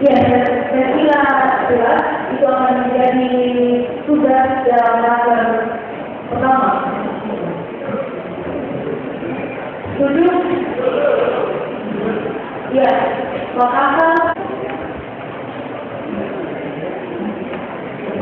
Ya, saya kira jelas itu akan menjadi tugas dalam raker pertama. Setuju? Ya, maka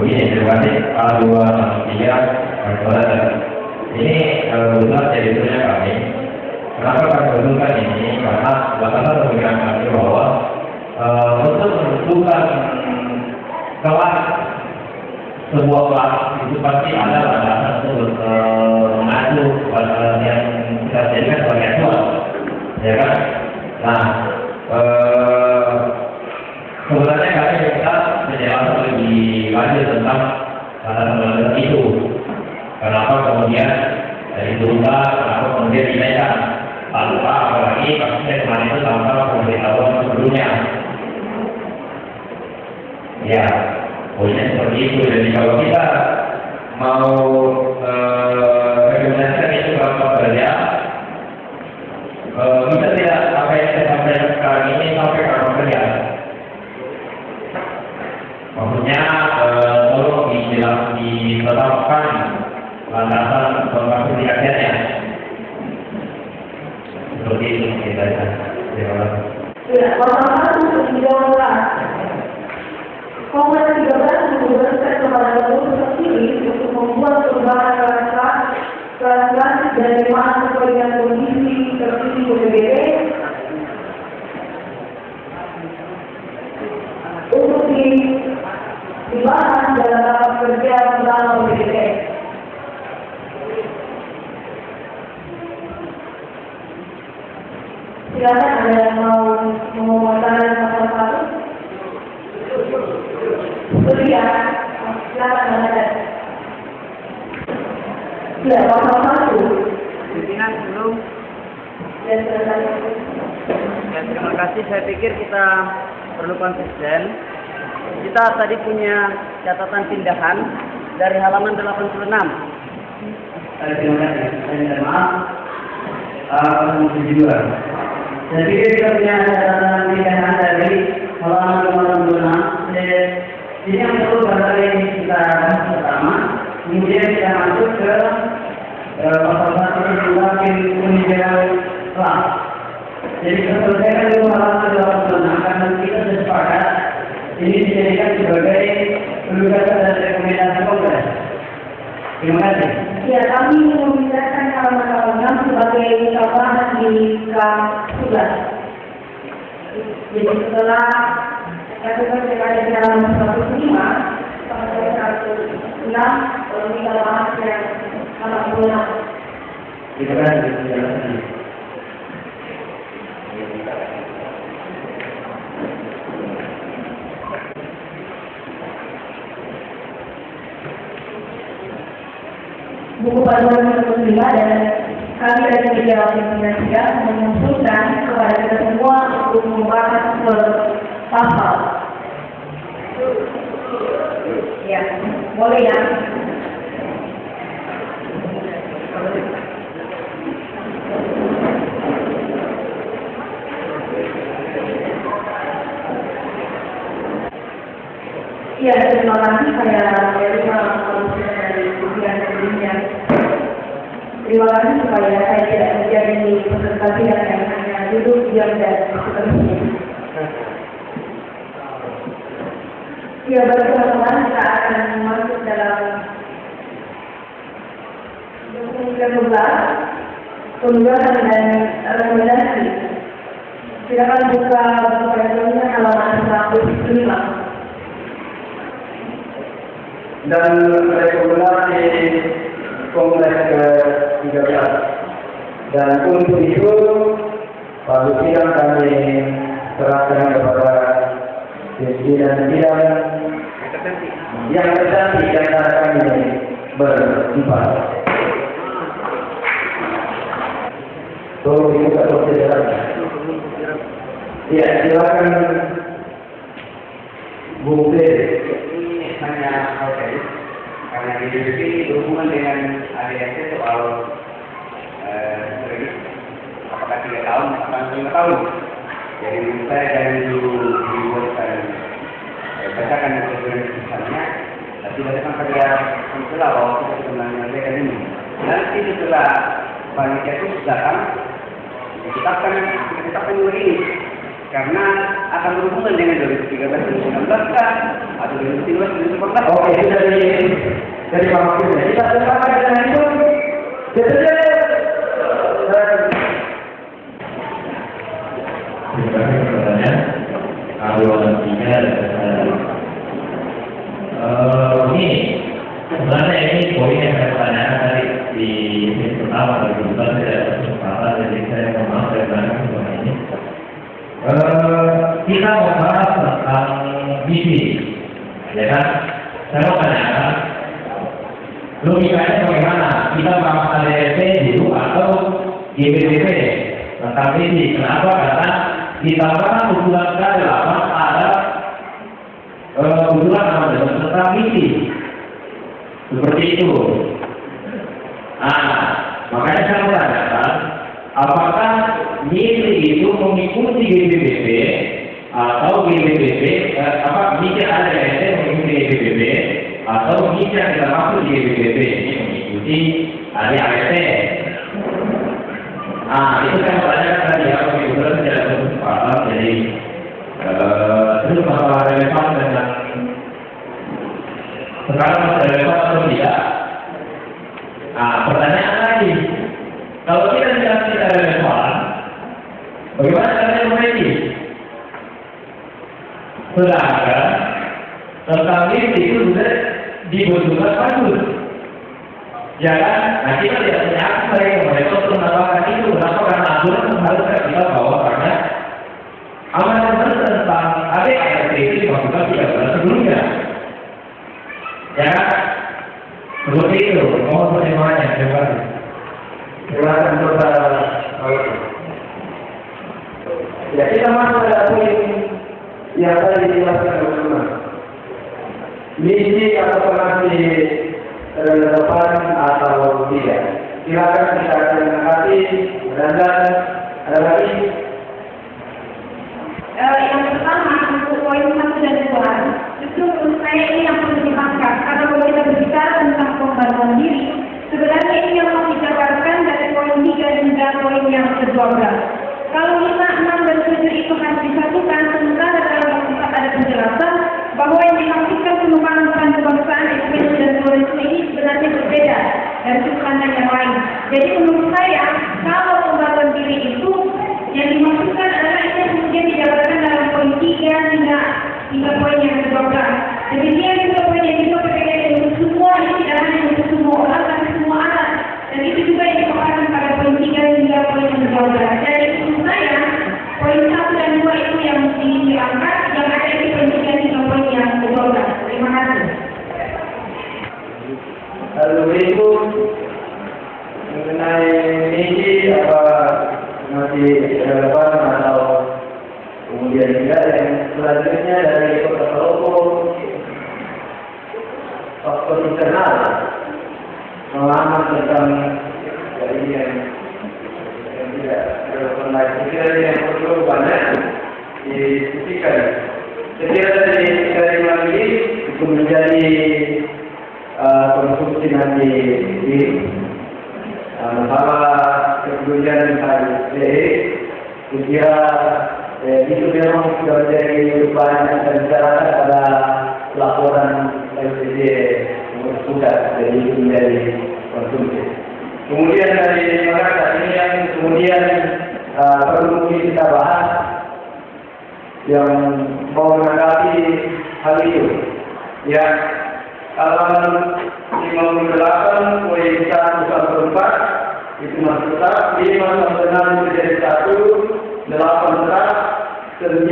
begini, terima kasih Pak Dua Tiga ini kebetulan jadi tujuan kami. Kenapa kami usulkan ini? Karena batasan pemikiran kami bahwa untuk menentukan kelas sebuah kelas itu pasti ada landasan untuk mengacu yang kita jadikan sebagai acuan, ya kan? Nah, sebenarnya kami minta penjelasan lebih lanjut tentang landasan itu. Kenapa kemudian ditunda, kenapa kemudian dinaikkan? Tanpa apalagi kasusnya kemarin itu tanpa pemberitahuan sebelumnya. Ya, poinnya seperti itu. Jadi kalau kita mau rekomendasikan itu kalau bekerja, kita tidak apa yang saya sampaikan sekarang ini sampai ke orang kerja. Maksudnya tolong ditetapkan landasan pengaplikasiannya. Seperti itu kita terima kasih. ya, pertama itu dijawablah. Kongres 13 menugaskan kepada gubernur terpilih untuk membuat perubahan kelas dari mana sesuai dengan kondisi terpilih PBB untuk dibahas dalam rapat kerja bersama PBB. Silakan ada yang mau mengumumkan satu-satu. Ya, silakan ada. Ya, satu. Pimpinan belum. Ya, selesai. Ya, terima kasih. Saya pikir kita perlu konsisten. Kita tadi punya catatan pindahan dari halaman 86. Terima kasih. Saya minta maaf. Saya pikir kita punya catatan pindahan dari halaman 86. Ini yang perlu barangkali kita bahas pertama. Kemudian kita masuk ke pasal 1 tentang pendidikan kelas. Jadi kita selesaikan dulu halaman 86 karena kita sudah sepakat ini dijadikan sebagai penugasan dan rekomendasi kongres. Terima kasih. Ya, kami memintakan halaman sebagai tambahan di kelas 11. Jadi setelah catatan yang ada di halaman 105 sampai 106, kalau kita bahas yang halaman 26. Terima kasih. Buku panduan 105 dan kami dari media Indonesia mengusulkan kepada kita semua untuk membahas pasal. Ya, boleh ya. Ya, terima kasih saya terima dari pimpinan sebelumnya. Terima kasih supaya saya tidak menjadi peserta sidang yang hanya duduk diam dan seterusnya. Ya, baru teman-teman kita akan masuk dalam dokumen 12 penugasan dan rekomendasi. Silakan buka dokumennya halaman 105. Dan rekomendasi kongres ke-13. Dan untuk itu Pak Pimpinan kami serahkan kepada pimpinan yang tercantik di antara kami berempat. Tolong dibuka prosedurnya. Ya, silakan Bung Peri. Hanya karena di sini berhubungan dengan ADRT soal kredit apakah 3 tahun atau 5 tahun. Jadi menurut saya jangan dulu dibuatkan bacakan yang misalnya, tapi bacakan pada setelah bahwa kita sudah menyampaikan ini. Nanti setelah panitia itu sedangkan ditetapkan ini karena akan berhubungan dengan 2013 2019 kan atau 2013 2014. Oke, itu dari Pak Mahfud. Kita sepakat dengan itu. Terima kasih pertanyaannya. Kalau tiga ini sebenarnya ini poin yang saya tanyakan tadi di sesi pertama dari kebetulan saya ada kesempatan jadi saya mohon maaf saya berani untuk ini. Kita membahas tentang misi, ya kan? Saya mau tanyakan logikanya bagaimana kita bahas ADRT dulu atau GBBP tentang misi? Kenapa? Karena ditambahkan usulan ke-8 ada usulan 16 tentang misi. Seperti itu. Makanya saya menanyakan, apakah misi itu mengikuti GBBP atau GBBP, misi ADRT mengikuti GBBP atau misi yang tidak masuk di GBBP ini mengikuti ADRT. Itu saya mau tanyakan tadi ya, kebetulan saya ada kesempatan, jadi terus masalah relevan dengan sekarang masih relevan atau tidak? Pertanyaan lagi, kalau kita tidak relevan, bagaimana caranya memilih? Sedangkan tentang misi itu sudah dibutuhkan pansus. Ya kan? Nah kita tidak punya akses lagi mereka untuk menambahkan itu. Kenapa? Karena aturan harus kita bawa karena amanat tentang ADRT itu dimasukkan 3 bulan sebelumnya. Ya kan? Seperti itu. Mohon pertimbangannya. Terima kasih. Silakan saudara. Ya kita masuk pada poin yang tadi dijelaskan bersama. Misi atau masih relevan atau tidak. Silakan kita terima kasih. Dan ada lagi. Yang pertama untuk poin 1 dan 2, justru menurut saya ini yang perlu dibangkit. Karena kalau kita berbicara tentang pembantuan diri, sebenarnya ini yang mau dijabarkan dari poin 3 hingga poin yang ke-12. Kalau 5, 6, dan 7 itu harus disatukan, sementara dalam yang 4 ada penjelasan bahwa yang dimaksudkan pengembangan peran kebangsaan, ekspresi dan pluralisme ini sebenarnya berbeda dari sudut pandang yang lain. Jadi menurut saya, kalau pembantuan diri itu yang dimaksudkan adalah ini kemudian dijabarkan dalam poin 3 hingga poin yang ke-12. Demikian juga poin yang kedua berkaitan dengan semua, ini tidak hanya untuk semua orang, tapi semua anak. Dan itu juga yang dipaparkan pada poin 3 hingga poin yang ke-12. Jadi menurut saya, poin 1 dan 2 itu yang diangkat, yang ada di poin 3 hingga poin yang ke-12. Terima kasih. Lalu berikut mengenai misi apa masih relevan atau kemudian tidak. Yang selanjutnya dari Kota Palopo, faktor internal pengalaman tentang dari yang tidak relevan lagi. Jadi yang perlu banyak didiskusikan. Sekiranya dari lagi itu menjadi konsumsi nanti di masalah kemudian HIP, kira itu memang sudah menjadi banyak masyarakat pada laporan LPD pusat, jadi itu menjadi konsumsi. Kemudian dari masyarakat ini yang kemudian perlu kita bahas yang mau menanggapi hal itu. Ya, halaman 58 poin 1 sampai 4 itu masuk tetap, 5 sampai 6 menjadi 1, 8 tetap, 9,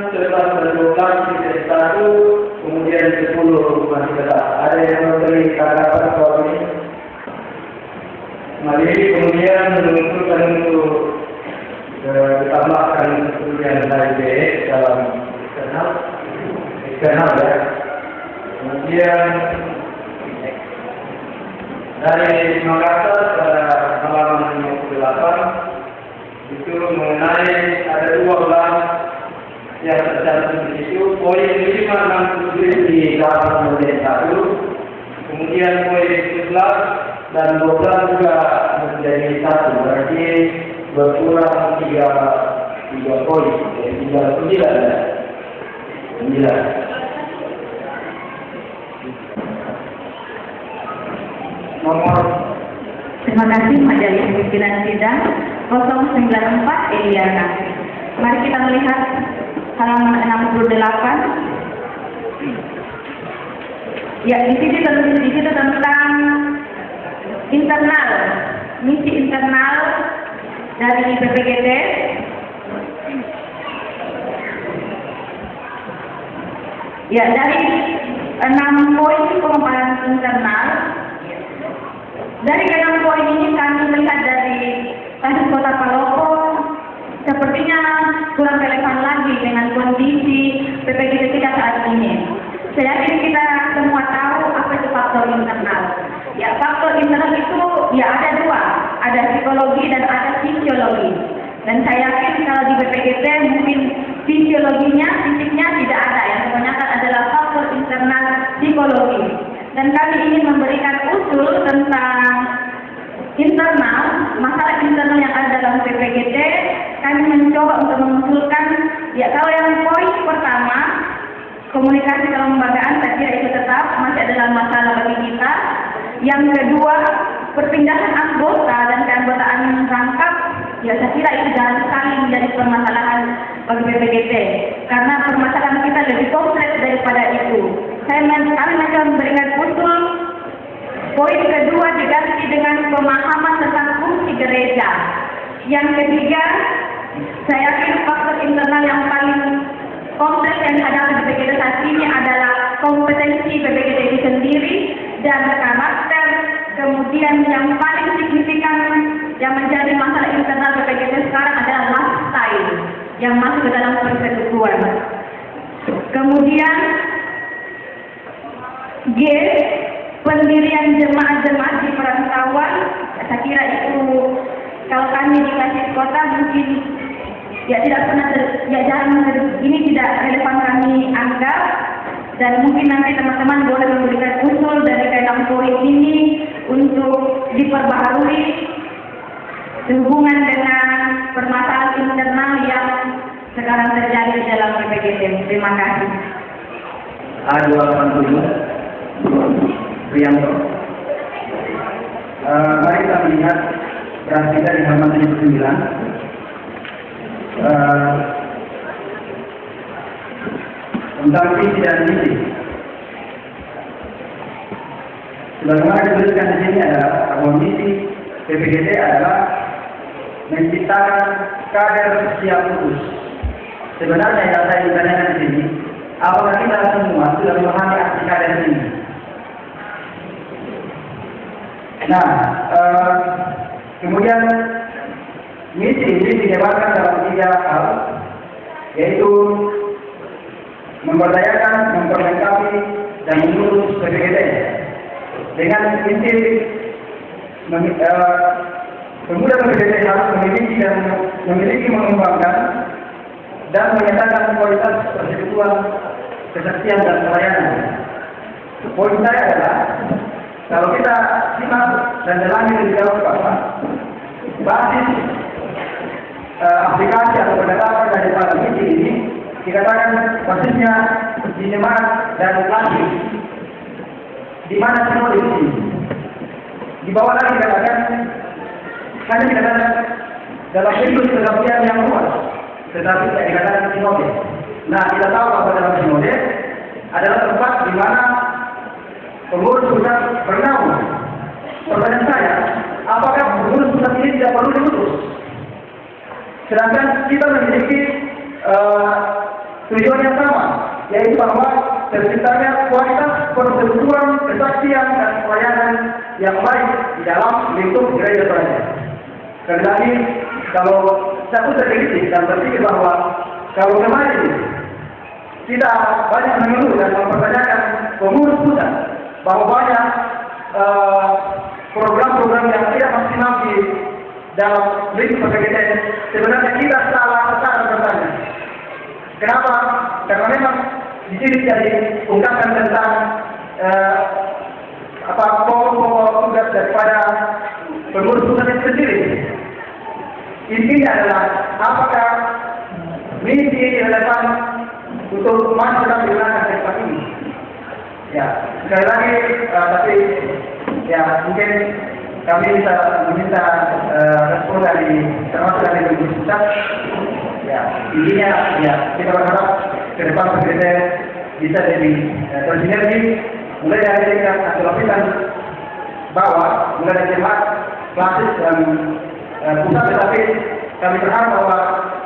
11 dan 12 menjadi 1, kemudian 10 masih tetap. Ada yang memberi tanggapan soal ini? Mari kemudian mengusulkan untuk ditambahkan kemudian HIP dalam eksternal ya. Kemudian dari Makassar pada halaman 58 itu mengenai ada 2 orang yang tercantum di Itu poin 567 di dalam model 1, kemudian poin 11 dan 12 juga menjadi 1, berarti berkurang 3 poin, jadi tinggal 9. Nomor. Terima kasih Majelis Pimpinan Sidang 094 Eliana. Mari kita melihat halaman 68. Ya, di sini tentang internal, misi internal dari PPGT. Ya, dari 6 poin pemaparan internal. Dari 6 poin ini kami melihat dari kasus Kota Palopo sepertinya kurang relevan lagi dengan kondisi PPGT kita saat ini. Saya yakin kita semua tahu apa itu faktor internal. Ya, faktor internal itu ya ada 2, ada psikologi dan ada fisiologi. Dan saya yakin kalau di PPGT mungkin fisiologinya, fisiknya tidak ada. Yang kebanyakan adalah faktor internal psikologi. Dan kami ingin memberikan usul tentang internal, masalah internal yang ada dalam PPGT. Kami mencoba untuk mengusulkan, ya kalau yang poin pertama, komunikasi kelembagaan, saya kira itu tetap masih adalah masalah bagi kita. Yang kedua, perpindahan anggota dan keanggotaan rangkap, ya saya kira itu jangan sekali menjadi permasalahan bagi PPGT. Karena permasalahan kita lebih kompleks daripada itu. Kami mencoba memberikan usul poin kedua diganti dengan pemahaman tentang fungsi gereja. Yang ketiga, saya yakin faktor internal yang paling kompleks yang dihadapi PPGT saat ini adalah kompetensi PPGT itu sendiri dan karakter. Kemudian yang paling signifikan yang menjadi masalah internal PPGT sekarang adalah lifestyle yang masuk ke dalam persekutuan. Kemudian G, pendirian jemaat-jemaat di perantauan. Saya kira itu kalau kami dikasih kota mungkin ya tidak pernah ini tidak relevan kami anggap, dan mungkin nanti teman-teman boleh memberikan usul dari ke-6 poin ini untuk diperbaharui sehubungan dengan permasalahan internal yang sekarang terjadi di dalam PPGT. Terima kasih. A287 Priyanto. Mari kita lihat grafik di halaman 79. Tentang visi dan misi. Sebagaimana dituliskan di sini adalah bahwa misi PPGT adalah menciptakan kader siap kudus. Sebenarnya yang saya tanyakan di sini, apakah kita semua sudah memahami arti kader ini? Nah, kemudian misi ini dijabarkan dalam 3 hal, yaitu memberdayakan, memperlengkapi, dan mengurus PPGT dengan inti pemuda PPGT harus memiliki, mengembangkan, dan menyatakan kualitas persekutuan, kesaksian, dan pelayanan. Poin saya adalah, kalau kita simak dan dalami lebih jauh Bapak, basis aplikasi atau pendekatan dari para misi ini dikatakan basisnya di jemaat dan latih. Di mana sinode di sini? Di bawah lagi dikatakan hanya dikatakan dalam bentuk kesaksian yang luas, tetapi tidak dikatakan sinode. Nah, kita tahu bahwa dalam sinode adalah tempat di mana pengurus pusat bernaung. Pertanyaan saya, apakah pengurus pusat ini tidak perlu diutus? Sedangkan kita memiliki tujuan yang sama, yaitu bahwa terciptanya kualitas persekutuan, kesaksian, dan pelayanan yang baik di dalam lingkup gereja Tuhan. Sekali lagi, kalau satu terkritik dan berpikir bahwa kalau kemarin kita banyak mengeluh dan mempertanyakan pengurus pusat bahwa banyak program-program yang tidak maksimal di dalam lingkup PPGT, sebenarnya kita salah sasaran bertanya. Kenapa? Karena memang di sini jadi ungkapan tentang pokok-pokok tugas daripada pengurus pusat itu sendiri. Intinya adalah apakah misi relevan untuk masuk dalam wilayah tempat ini. Ya, sekali lagi, tapi ya mungkin kami bisa meminta respon dari termasuk dari pengurus pusat. Ya, intinya ya kita berharap ke depan PGT bisa jadi bersinergi mulai dari tingkat atau lapisan bawah, mulai dari jemaat klasik dan pusat, tetapi kami berharap bahwa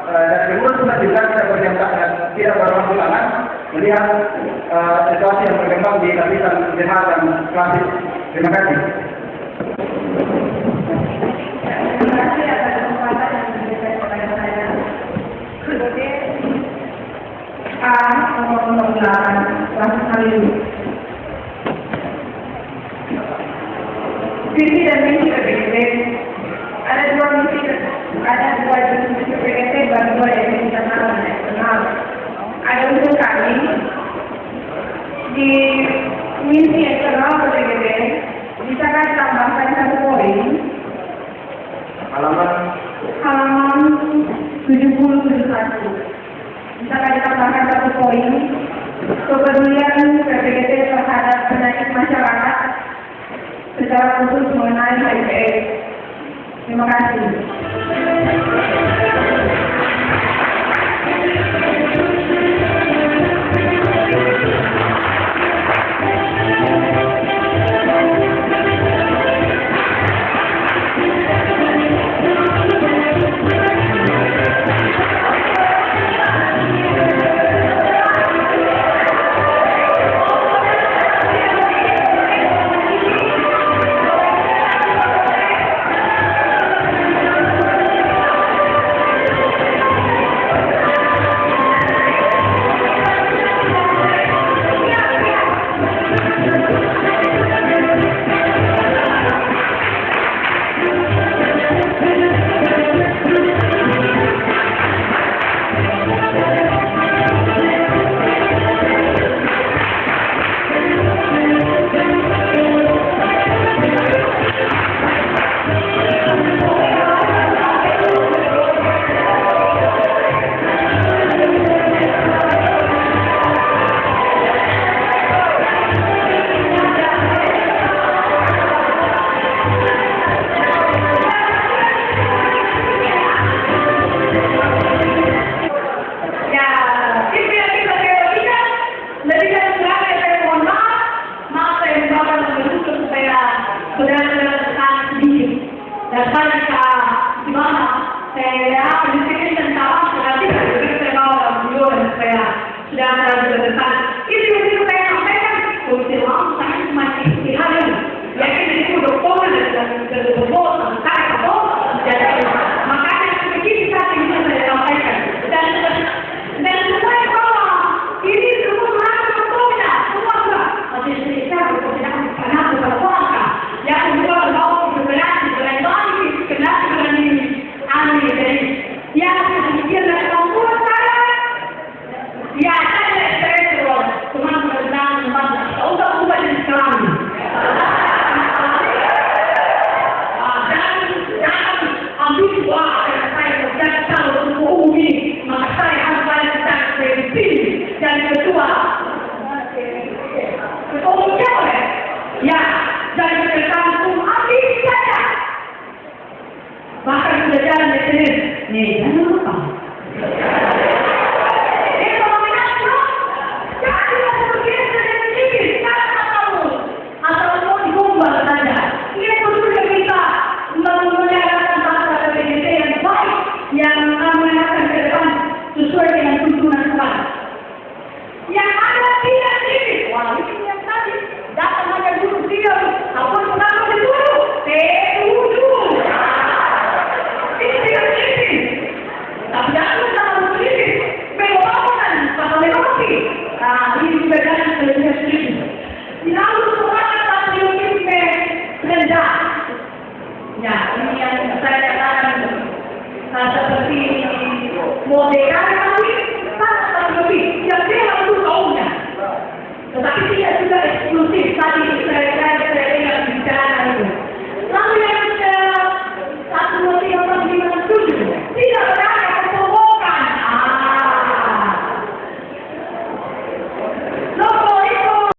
dari pengurus pusat juga bisa berjangka dan tidak berlangsung melihat situasi yang berkembang di lapisan jemaat dan klasik. Terima kasih. Terima kasih atas kesempatan yang diberikan kepada saya. Sebagai nomor 8 kelas kali ini. Visi dan misi PGT ada dua misi PGT bagi dua yang internal dan eksternal. Ada untuk kami di misi eksternal PGT bisa kan tambahkan satu poin halaman 7071. Bisa kan ditambahkan satu poin kepedulian PGT terhadap penyakit masyarakat secara khusus mengenai HIV/AIDS. Terima kasih. Tapi jangan lupa muslimin, mengorbankan pasal ekonomi.